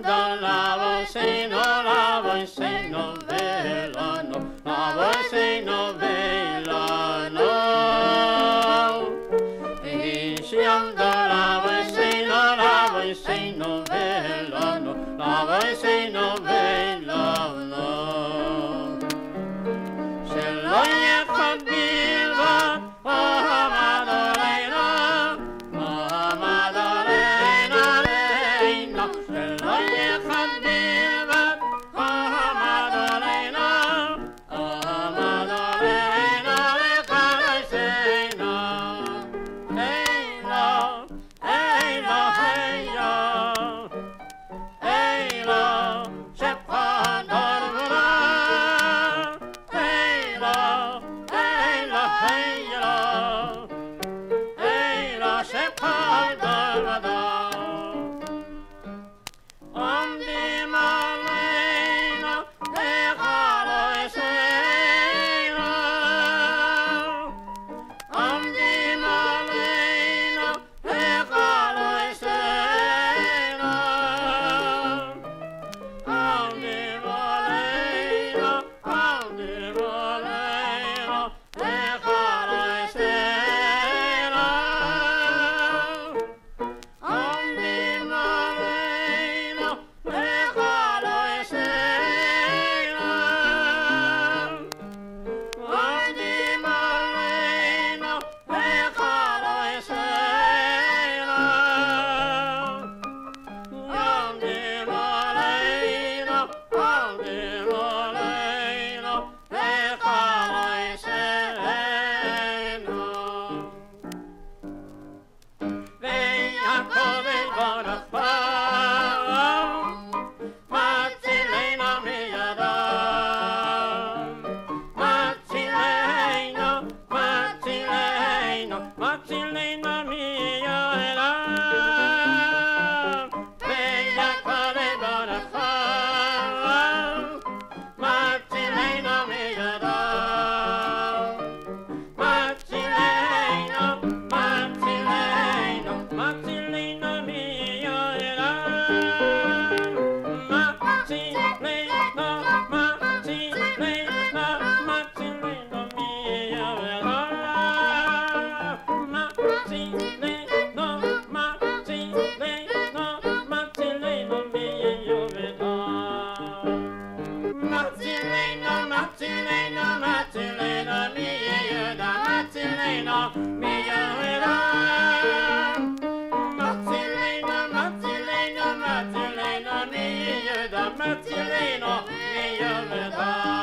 anda la voz e novela, no, la voz e novela, no. E se anda la voz e novela, no, la voz e novela, no. Se lo lleva viva, oh Madalena, oh Madalena, reina. Se lo lleva viva, oh Madalena, oh Madalena, déjala y cena. Hey lo, hey lo, hey lo, hey lo, se puede dormir. Hey lo, hey lo, hey lo, hey lo, se puede dormir. Omdi Malena, déjalo y cena. Omdi Malena, déjalo y cena. Omdi Malena, déjalo y cena. Omdi Malena, déjalo y cena. Omdi Malena, déjalo y cena. Omdi Malena, déjalo y cena. Venha comer Bonafão, Matilena minha dama. Matilena, Matilena, Matilena minha dama. Venha comer Bonafão, Matilena minha dama. Matilena, Matilena, Matilena minha dama. Matilena, Matilena, Matilena minha dama. Matilena, Matilena, Matilena minha dama. Matilena, Matilena, Matilena minha dama. Matilena minha dama. Matilena, Matilena, Matilena minha dama. Matilena minha dama.